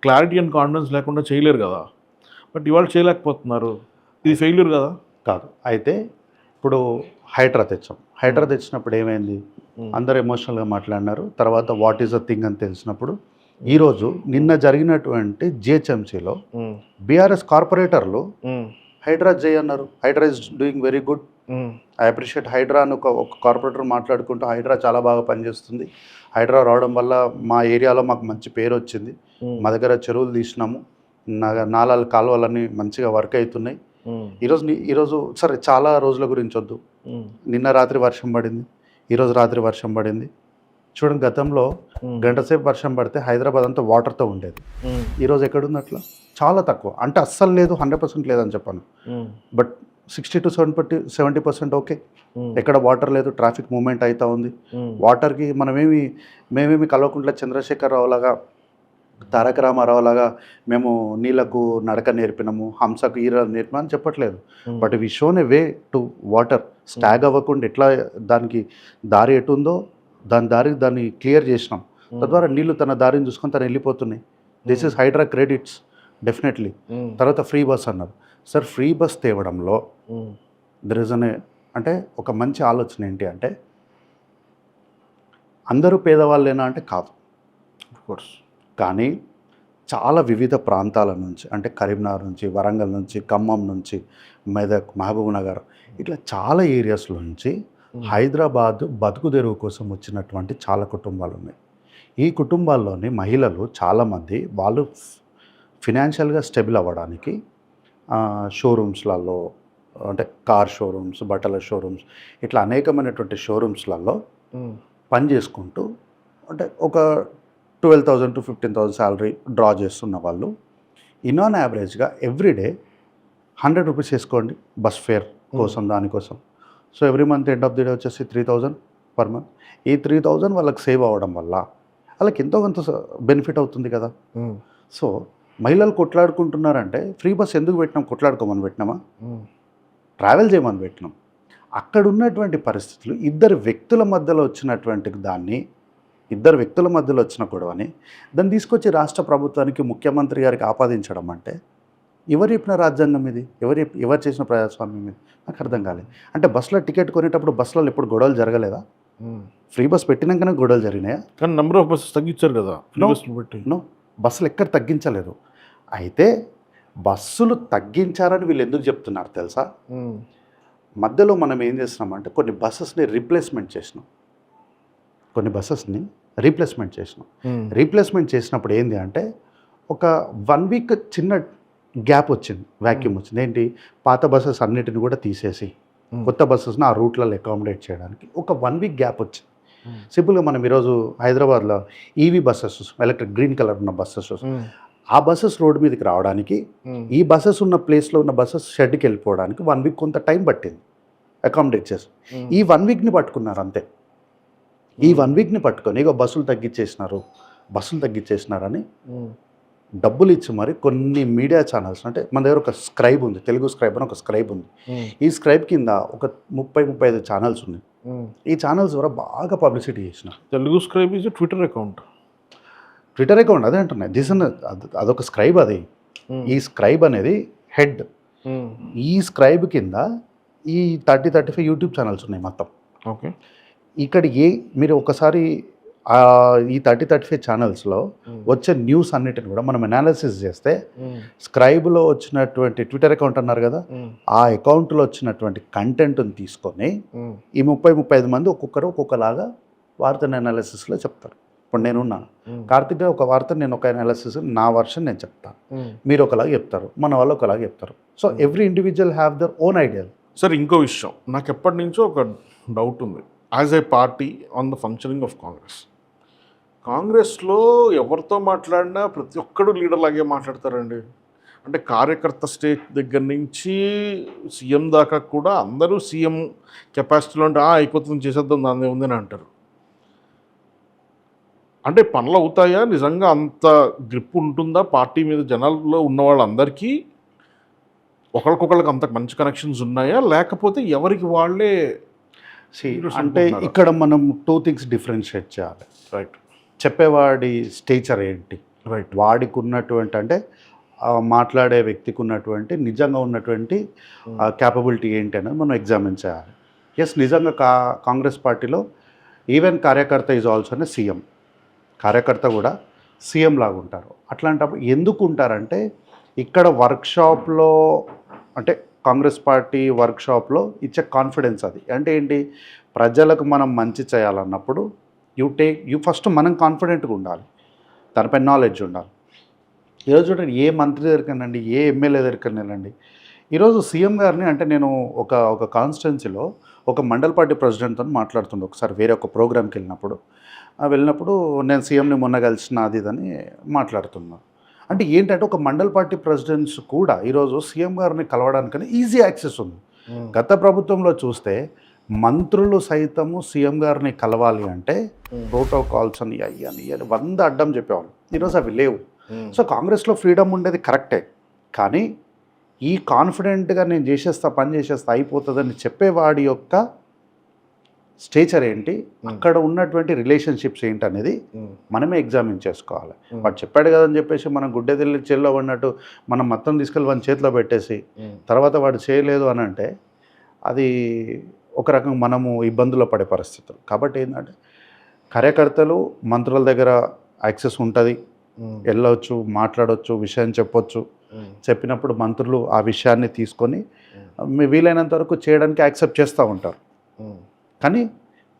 క్లారిటీ అండ్ కాన్ఫిడెన్స్ లేకుండా చేయలేరు కదా. బట్ ఇవాళ చేయలేకపోతున్నారు, ఇది ఫెయిల్యూర్ కదా. కాదు. అయితే ఇప్పుడు హైడ్రా తెచ్చాం. హైడ్రా తెచ్చినప్పుడు ఏమైంది, అందరు ఎమోషనల్గా మాట్లాడినారు. తర్వాత వాట్ ఈస్ ద థింగ్ అని తెలిసినప్పుడు ఈరోజు నిన్న జరిగినటువంటి జిహెచ్ఎంసీలో బీఆర్ఎస్ కార్పొరేటర్లు హైడ్రా చేయన్నారు. Hydraa is doing very good, I appreciate Hydraa అని ఒక కార్పొరేటర్ మాట్లాడుకుంటూ హైడ్రా చాలా బాగా పనిచేస్తుంది, హైడ్రా రావడం వల్ల మా ఏరియాలో మాకు మంచి పేరు వచ్చింది, మా దగ్గర చెరువులు తీసినాము, నాలాల కాలువలన్నీ మంచిగా వర్క్ అవుతున్నాయి. ఈరోజు సరే చాలా రోజుల గురించి వద్దు, నిన్న రాత్రి వర్షం పడింది, ఈరోజు రాత్రి వర్షం పడింది. చూడండి, గతంలో గంట సేపు వర్షం పడితే హైదరాబాద్ అంతా వాటర్తో ఉండేది. ఈరోజు ఎక్కడుంది అట్లా? చాలా తక్కువ, అంటే అస్సలు లేదు, 100% లేదని చెప్పాను, బట్ 60 to 70% ఓకే. ఎక్కడ వాటర్ లేదు, ట్రాఫిక్ మూవ్మెంట్ అవుతూ ఉంది. వాటర్కి మేమేమి కల్వకుంట్ల చంద్రశేఖరరావు లాగా, తారక రామారావు లాగా మేము నీళ్లకు నడక నేర్పినాము, హంసకు ఈర నేర్పినామని చెప్పట్లేదు. But we shown a way to water. స్టాగ్ అవ్వకుండా ఎట్లా దానికి దారి ఎటు ఉందో దాన్ని క్లియర్ చేసినాం. తద్వారా నీళ్లు తన దారిని చూసుకొని తను వెళ్ళిపోతున్నాయి. This is Hydraa credits definitely. తర్వాత ఫ్రీ బస్ అన్నారు సార్. ఫ్రీ బస్ తేవడంలో దర్ ఇస్ అంటే ఒక మంచి ఆలోచన ఏంటి అంటే, అందరూ పేదవాళ్ళేనా అంటే కాదు, కోర్స్. కానీ చాలా వివిధ ప్రాంతాల నుంచి, అంటే కరీంనగర్ నుంచి, వరంగల్ నుంచి, ఖమ్మం నుంచి, మెదక్, మహబూబ్ నగర్, ఇట్లా చాలా ఏరియాస్లో నుంచి హైదరాబాద్ బతుకు తెరువు కోసం వచ్చినటువంటి చాలా కుటుంబాలు ఉన్నాయి. ఈ కుటుంబాల్లోని మహిళలు చాలామంది వాళ్ళు ఫినాన్షియల్గా స్టెబుల్ అవ్వడానికి షోరూమ్స్లలో, అంటే కార్ షోరూమ్స్, బట్టల షోరూమ్స్, ఇట్లా అనేకమైనటువంటి షోరూమ్స్లలో పని చేసుకుంటూ అంటే ఒక 12,000 to 15,000 శాలరీ డ్రా చేస్తున్న వాళ్ళు ఆన్ యావరేజ్గా ఎవ్రీడే 100 రూపీస్ వేసుకోండి బస్ ఫేర్ కోసం దానికోసం. So every month end of the day వచ్చేసి 3,000 పర్ మంత్. ఈ 3,000 వాళ్ళకి సేవ్ అవ్వడం వల్ల వాళ్ళకి ఎంతో కొంత బెనిఫిట్ అవుతుంది కదా. సో మహిళలు కొట్లాడుకుంటున్నారంటే ఫ్రీ బస్ ఎందుకు పెట్టినాం? కొట్లాడుకోమని పెట్టినామా? ట్రావెల్ చేయమని పెట్టినాం. అక్కడ ఉన్నటువంటి పరిస్థితులు ఇద్దరు వ్యక్తుల మధ్యలో వచ్చినటువంటి దాన్ని, ఇద్దరు వ్యక్తుల మధ్యలో వచ్చిన గొడవని దాన్ని తీసుకొచ్చి రాష్ట్ర ప్రభుత్వానికి, ముఖ్యమంత్రి గారికి ఆపాదించడం అంటే ఎవరు చెప్పిన రాజ్యాంగం ఇది? ఎవరు చేసిన ప్రజాస్వామ్యం ఇది? నాకు అర్థం కాలేదు. అంటే బస్సులో టికెట్ కొనేటప్పుడు బస్సులలో ఎప్పుడు గొడవలు జరగలేదా? ఫ్రీ బస్ పెట్టినాకనే గొడవలు జరిగినాయా? కానీ నెంబర్ ఆఫ్ బస్సెస్ తగ్గించారు కదా నో, బస్సులు ఎక్కడ తగ్గించలేదు. అయితే బస్సులు తగ్గించారని వీళ్ళు ఎందుకు చెప్తున్నారు తెలుసా? మధ్యలో మనం ఏం చేస్తున్నామంటే కొన్ని బస్సెస్ని రీప్లేస్మెంట్ చేసినాం. రీప్లేస్మెంట్ చేసినప్పుడు ఏంటి అంటే ఒక 1 వీక్ చిన్న గ్యాప్ వచ్చింది, వ్యాక్యూమ్ వచ్చింది. ఏంటి? పాత బస్సెస్ అన్నిటిని కూడా తీసేసి కొత్త బస్సెస్ని ఆ రూట్లలో అకామిడేట్ చేయడానికి ఒక 1 వీక్ గ్యాప్ వచ్చింది. సింపుల్గా మనం ఈరోజు హైదరాబాద్లో EV buses, electric green colour ఉన్న బస్సెస్, ఆ బస్సెస్ రోడ్డు మీదకి రావడానికి, ఈ బస్సెస్ ఉన్న ప్లేస్లో ఉన్న బస్సెస్ షెడ్కి వెళ్ళిపోవడానికి 1 వీక్ కొంత టైం పట్టింది అకామిడేట్ చేసి. ఈ 1 వీక్ని పట్టుకున్నారు అంతే. ఈ 1 వీక్ని పట్టుకొని ఇక బస్సులు తగ్గించేసినారని డబ్బులు ఇచ్చి మరి కొన్ని మీడియా ఛానల్స్, అంటే మన దగ్గర ఒక స్క్రైబ్ ఉంది, తెలుగు స్క్రైబ్ అని ఒక స్క్రైబ్ ఉంది. ఈ స్క్రైబ్ కింద ఒక 30-35 ఛానల్స్ ఉన్నాయి. ఈ ఛానల్స్ ద్వారా బాగా పబ్లిసిటీ చేసిన. Telugu scribe is Twitter account అదే అంటున్నాయి. అదొక స్క్రైబ్. అది ఈ స్క్రైబ్ అనేది హెడ్. ఈ స్క్రైబ్ కింద ఈ 30-35 యూట్యూబ్ ఛానల్స్ ఉన్నాయి మొత్తం. ఓకే. ఇక్కడ మీరు ఒకసారి ఈ 30-35 ఛానల్స్లో వచ్చే న్యూస్ అన్నిటిని కూడా మనం అనాలిసిస్ చేస్తే స్క్రైబ్లో వచ్చినటువంటి ట్విట్టర్ అకౌంట్ అన్నారు కదా, ఆ అకౌంట్లో వచ్చినటువంటి కంటెంట్ని తీసుకొని ఈ 30-35 మంది ఒక్కొక్కలాగా వార్తని అనాలిసిస్లో చెప్తారు. ఇప్పుడు నేనున్నాను, కార్తిక్ ఒక వార్త, నేను ఒక అనాలిసిస్, నా వర్షన్ నేను చెప్తాను, మీరు ఒకలాగా చెప్తారు, మన వాళ్ళు ఒకలాగా చెప్తారు. So every individual have their own idea. Sir ఇంకో విషయం, నాకు ఎప్పటి నుంచో ఒక డౌట్ ఉంది. As a party on the functioning of కాంగ్రెస్లో ఎవరితో మాట్లాడినా ప్రతి ఒక్కడు లీడర్ లాగే మాట్లాడతారండి. అంటే కార్యకర్త స్టేజ్ దగ్గర నుంచి సీఎం దాకా కూడా అందరూ సీఎం కెపాసిటీలో ఉంటే అయిపోతుంది, చేసేద్దాం, దాని ఉందని అంటారు. అంటే పనులు అవుతాయా? నిజంగా అంత గ్రిప్ ఉంటుందా పార్టీ మీద? జనాల్లో ఉన్న వాళ్ళందరికీ ఒకరికొకరికి అంత మంచి కనెక్షన్స్ ఉన్నాయా, లేకపోతే ఎవరికి వాళ్ళే? అంటే ఇక్కడ మనం 2 things డిఫరెన్షియేట్ చేయాలి. రైట్. చెప్పేవాడి స్టేచర్ ఏంటి, రైట్, వాడికి ఉన్నటువంటి, అంటే మాట్లాడే వ్యక్తికి ఉన్నటువంటి నిజంగా ఉన్నటువంటి క్యాపబిలిటీ ఏంటి అనేది మనం ఎగ్జామిన్ చేయాలి. ఎస్, నిజంగా కాంగ్రెస్ పార్టీలో ఈవెన్ కార్యకర్త ఈజ్ ఆల్సో అనే సీఎం. కార్యకర్త కూడా సీఎం లాగా ఉంటారు. అట్లాంటప్పుడు ఎందుకు ఉంటారంటే ఇక్కడ వర్క్షాప్లో, అంటే కాంగ్రెస్ పార్టీ వర్క్షాప్లో ఇచ్చే కాన్ఫిడెన్స్ అది. అంటే ఏంటి? ప్రజలకు మనం మంచి చేయాలన్నప్పుడు యూ ఫస్ట్ మనం కాన్ఫిడెంట్గా ఉండాలి, దానిపై నాలెడ్జ్ ఉండాలి. ఈరోజు చూడండి, ఏ మంత్రి దగ్గరికనండి, ఏ ఎమ్మెల్యే దగ్గరికనండి, ఈరోజు సీఎం గారిని, అంటే నేను ఒక కాన్స్టిట్యున్సీలో ఒక మండల్ పార్టీ ప్రెసిడెంట్తో మాట్లాడుతుండే ఒకసారి వేరే ఒక ప్రోగ్రామ్కి వెళ్ళినప్పుడు నేను సీఎంని మొన్న కలిసిన అది ఇదని మాట్లాడుతున్నాను. అంటే ఏంటంటే ఒక మండల్ పార్టీ ప్రెసిడెంట్స్ కూడా ఈరోజు సీఎం గారిని కలవడానికని ఈజీ యాక్సెస్ ఉంది. గత ప్రభుత్వంలో చూస్తే మంత్రులు సైతము సీఎం గారిని కలవాలి అంటే ప్రోటోకాల్స్ అని అయ్యని 100 అడ్డం చెప్పేవాళ్ళు. ఈరోజు అవి లేవు. సో కాంగ్రెస్లో ఫ్రీడమ్ ఉండేది కరెక్టే, కానీ ఈ కాన్ఫిడెంట్గా నేను పని చేసేస్తా అయిపోతుందని చెప్పేవాడి యొక్క స్టేచర్ ఏంటి, అక్కడ ఉన్నటువంటి రిలేషన్షిప్స్ ఏంటి అనేది మనమే ఎగ్జామిన్ చేసుకోవాలి. వాడు చెప్పాడు కదని చెప్పేసి మనం గుడ్డెదిల్లి చేతిలో పడినట్టు మనం మొత్తం తీసుకెళ్ళి వాడి చేతిలో పెట్టేసి తర్వాత వాడు చేయలేదు అని అంటే అది ఒక రకంగా మనము ఇబ్బందుల్లో పడే పరిస్థితులు. కాబట్టి ఏంటంటే కార్యకర్తలు మంత్రుల దగ్గర యాక్సెస్ ఉంటుంది, వెళ్ళవచ్చు, మాట్లాడవచ్చు, విషయం చెప్పొచ్చు. చెప్పినప్పుడు మంత్రులు ఆ విషయాన్ని తీసుకొని వీలైనంత వరకు చేయడానికి యాక్సెప్ట్ చేస్తూ ఉంటారు. కానీ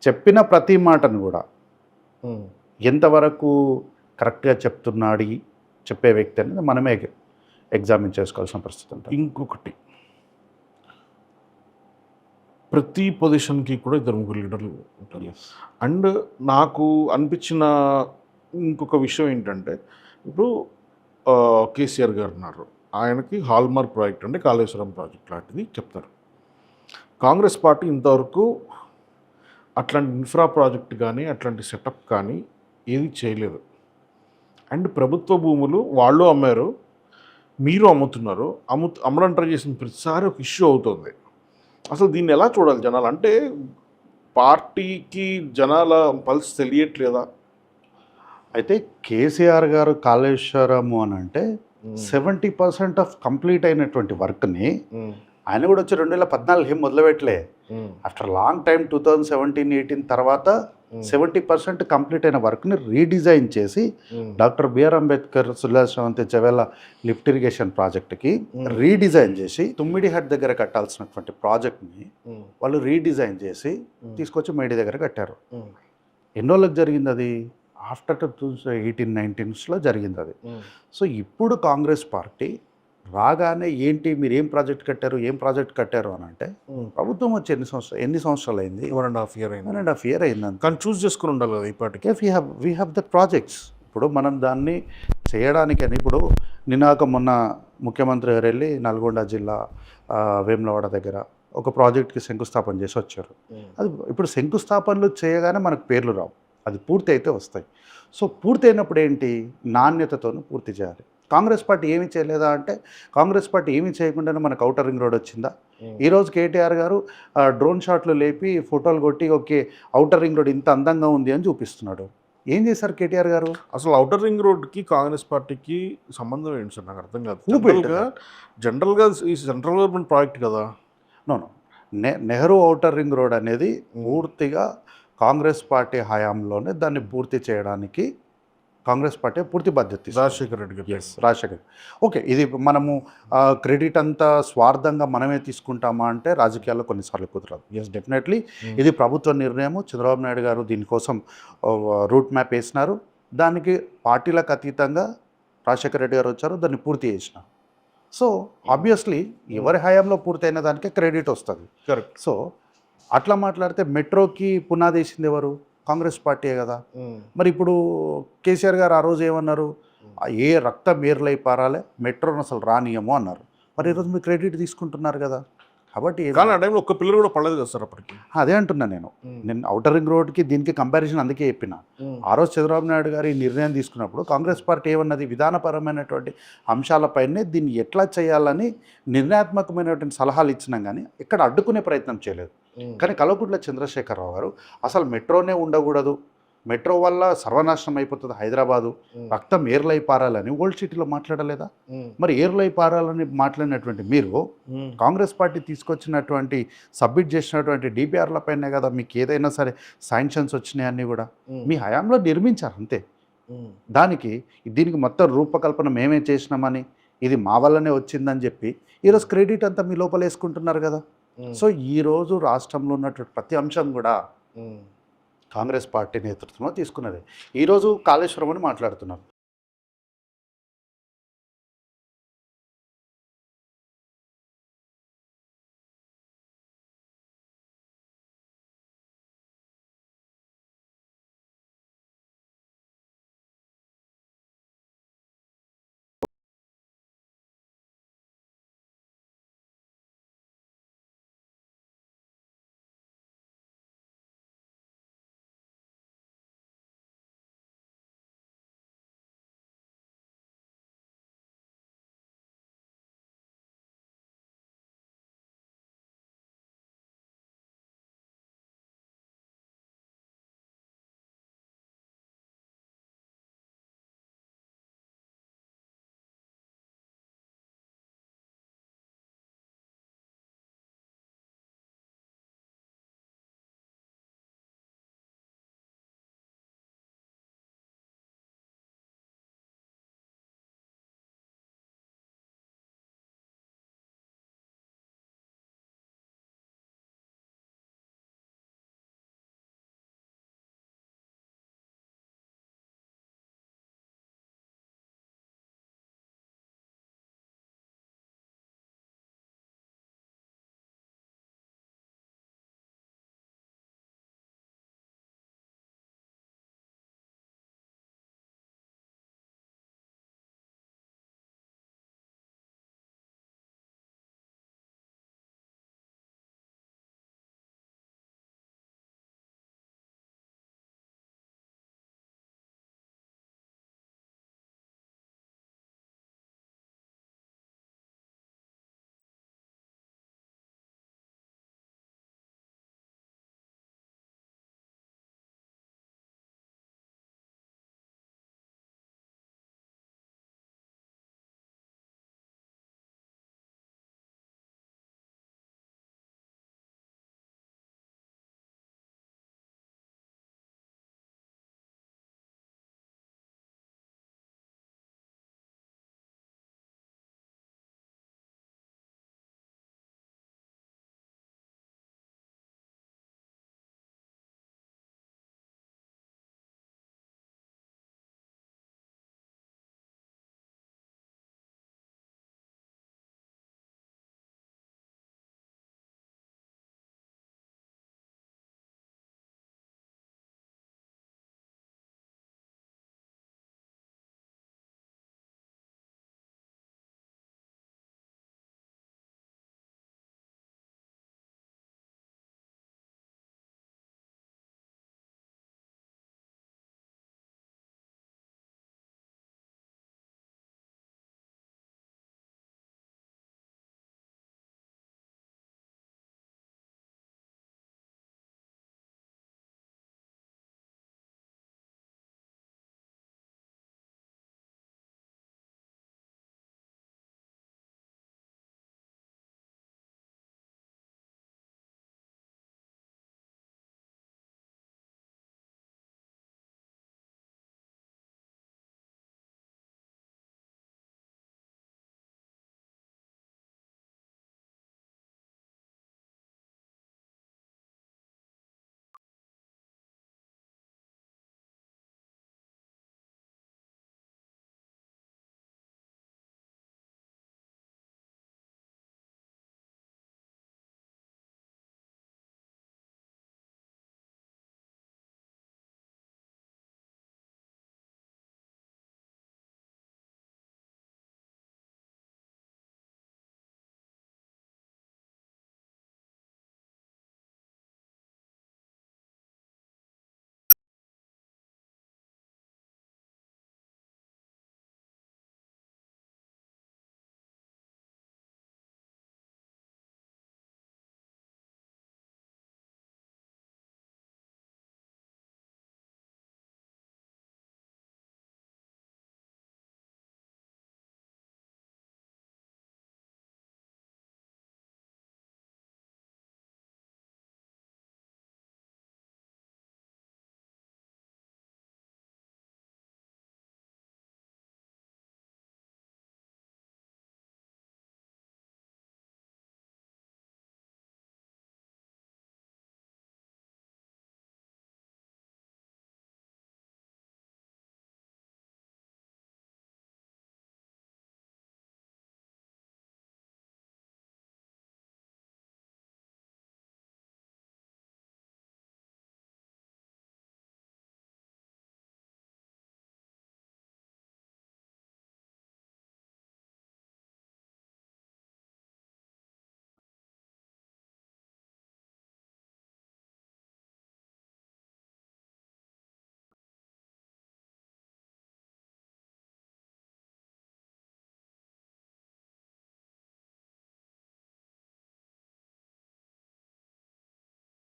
చెప్పిన ప్రతి మాటను కూడా ఎంతవరకు కరెక్ట్గా చెప్తున్నాడు చెప్పే వ్యక్తి అనేది మనమే ఎగ్జామిన్ చేసుకోవాల్సిన పరిస్థితి ఉంటుంది. ఇంకొకటి, ప్రతి పొజిషన్కి కూడా ఇద్దరు ముగ్గురు లీడర్లు ఉంటారు. అండ్ నాకు అనిపించిన ఇంకొక విషయం ఏంటంటే ఇప్పుడు కేసీఆర్ గారు ఉన్నారు, ఆయనకి హాల్మార్క్ ప్రాజెక్ట్ అంటే కాళేశ్వరం ప్రాజెక్ట్ లాంటిది చెప్తారు. కాంగ్రెస్ పార్టీ ఇంతవరకు అట్లాంటి ఇన్ఫ్రా ప్రాజెక్ట్ కానీ అట్లాంటి సెటప్ కానీ ఏది చేయలేదు. అండ్ ప్రభుత్వ భూములు వాళ్ళు అమ్మారు, మీరు అమ్ముతున్నారు. అమ్మడం ట్రై చేసిన ప్రతిసారి ఒక ఇష్యూ అవుతుంది. అసలు దీన్ని ఎలా చూడాలి జనాలు? అంటే పార్టీకి జనాల పల్స్ తెలియట్లేదా? అయితే కేసీఆర్ గారు కాళేశ్వరము అని అంటే 70% ఆఫ్ కంప్లీట్ అయినటువంటి వర్క్ని ఆయన కూడా వచ్చి 2014 ఏం మొదలుపెట్టలే. ఆఫ్టర్ లాంగ్ టైం 2017-18 తర్వాత 70% కంప్లీట్ అయిన వర్క్ని రీడిజైన్ చేసి డాక్టర్ బిఆర్ అంబేద్కర్ సుల్లాశ్రవంతి చెవెల లిఫ్ట్ ఇరిగేషన్ ప్రాజెక్ట్కి రీడిజైన్ చేసి తుమ్మిడిహట్ దగ్గర కట్టాల్సినటువంటి ప్రాజెక్ట్ని వాళ్ళు రీడిజైన్ చేసి తీసుకొచ్చి మేడి దగ్గర కట్టారు. ఎన్ని రోజులకు జరిగింది అది? ఆఫ్టర్ 2018-19లో జరిగింది అది. సో ఇప్పుడు కాంగ్రెస్ పార్టీ రాగానే ఏంటి మీరు ఏం ప్రాజెక్ట్ కట్టారు అని అంటే, ప్రభుత్వం వచ్చి ఎన్ని సంవత్సరాలు అయింది? 1.5 year అయింది. 1.5 year అయింది. కానీ చూస్ చేసుకుని ఉండాలి కదా ఇప్పటికే. We have the projects. ఇప్పుడు మనం దాన్ని చేయడానికని ఇప్పుడు మొన్న ముఖ్యమంత్రి గారు వెళ్ళి నల్గొండ జిల్లా వేములవాడ దగ్గర ఒక ప్రాజెక్ట్కి శంకుస్థాపన చేసి వచ్చారు. అది ఇప్పుడు శంకుస్థాపనలు చేయగానే మనకు పేర్లు రావు, అది పూర్తి అయితే వస్తాయి. సో పూర్తి అయినప్పుడు ఏంటి, నాణ్యతతోనూ పూర్తి చేయాలి. కాంగ్రెస్ పార్టీ ఏమీ చేయలేదా అంటే, కాంగ్రెస్ పార్టీ ఏమీ చేయకుండానే మనకు ఔటర్ రింగ్ రోడ్ వచ్చిందా? ఈరోజు కేటీఆర్ గారు డ్రోన్ షాట్లు లేపి ఫోటోలు కొట్టి ఓకే ఔటర్ రింగ్ రోడ్ ఇంత అందంగా ఉంది అని చూపిస్తున్నాడు. ఏం చేశారు కేటీఆర్ గారు? అసలు ఔటర్ రింగ్ రోడ్కి కాంగ్రెస్ పార్టీకి సంబంధం ఏంటి సార్? నాకు అర్థం కాదు. జనరల్గా ఈ సెంట్రల్ గవర్నమెంట్ ప్రాజెక్ట్ కదా. No Nehru outer ring road అనేది పూర్తిగా కాంగ్రెస్ పార్టీ హయాంలోనే దాన్ని పూర్తి చేయడానికి కాంగ్రెస్ పార్టీ పూర్తి బాధ్యత. రాజశేఖర్ రెడ్డి గారు. రాజశేఖర్. ఓకే, ఇది మనము క్రెడిట్ అంతా స్వార్థంగా మనమే తీసుకుంటామా అంటే రాజకీయాల్లో కొన్నిసార్లు కుదరదు. ఎస్, డెఫినెట్లీ ఇది ప్రభుత్వ నిర్ణయము. చంద్రబాబు నాయుడు గారు దీనికోసం రూట్ మ్యాప్ వేసినారు. దానికి పార్టీలకు అతీతంగా రాజశేఖర్ రెడ్డి గారు వచ్చారు, దాన్ని పూర్తి చేసినారు. సో ఆబ్వియస్లీ ఎవరి హయాంలో పూర్తయిన దానికే క్రెడిట్ వస్తుంది. కరెక్ట్. సో అట్లా మాట్లాడితే మెట్రోకి పునాది వేసింది ఎవరు? కాంగ్రెస్ పార్టీయే కదా. మరి ఇప్పుడు కేసీఆర్ గారు ఆ రోజు ఏమన్నారు? ఏ రక్తం ఏర్లై పారాలే, మెట్రోను అసలు రానియము అన్నారు. మరి ఈరోజు మీరు క్రెడిట్ తీసుకుంటున్నారు కదా. కాబట్టి కానీ ఆ టైంలో ఒక్క పిల్లలు కూడా పడలేదు కదా సార్ అప్పటికి. అదే అంటున్నా నేను ఔటర్ రింగ్ రోడ్కి దీనికి కంపారిజన్ అందుకే చెప్పిన. ఆ రోజు చంద్రబాబు నాయుడు గారు ఈ నిర్ణయం తీసుకున్నప్పుడు కాంగ్రెస్ పార్టీ ఏమన్నది, విధానపరమైనటువంటి అంశాలపైనే దీన్ని ఎట్లా చేయాలని నిర్ణయాత్మకమైనటువంటి సలహాలు ఇచ్చినాం, కానీ ఇక్కడ అడ్డుకునే ప్రయత్నం చేయలేదు. కానీ కల్వకుంట్ల చంద్రశేఖరరావు గారు అసలు మెట్రోనే ఉండకూడదు, మెట్రో వల్ల సర్వనాశనం అయిపోతుంది హైదరాబాదు, రక్తం ఏర్లై పారాలని ఓల్డ్ సిటీలో మాట్లాడలేదా? మరి ఏర్లై పారాలని మాట్లాడినటువంటి మీరు కాంగ్రెస్ పార్టీ తీసుకొచ్చినటువంటి సబ్మిట్ చేసినటువంటి డిపిఆర్లపైనే కదా మీకు ఏదైనా సరే శాంక్షన్స్ వచ్చినాయన్నీ కూడా మీ హయాంలో నిర్మించారు అంతే. దీనికి మొత్తం రూపకల్పన మేమే చేసినామని, ఇది మా వల్లనే వచ్చిందని చెప్పి ఈరోజు క్రెడిట్ అంతా మీ లోపల వేసుకుంటున్నారు కదా. సో ఈరోజు రాష్ట్రంలో ఉన్నటువంటి ప్రతి అంశం కూడా కాంగ్రెస్ పార్టీ నేతృత్వంలో తీసుకున్నది. ఈరోజు కాళేశ్వరం అని మాట్లాడుతున్నారు.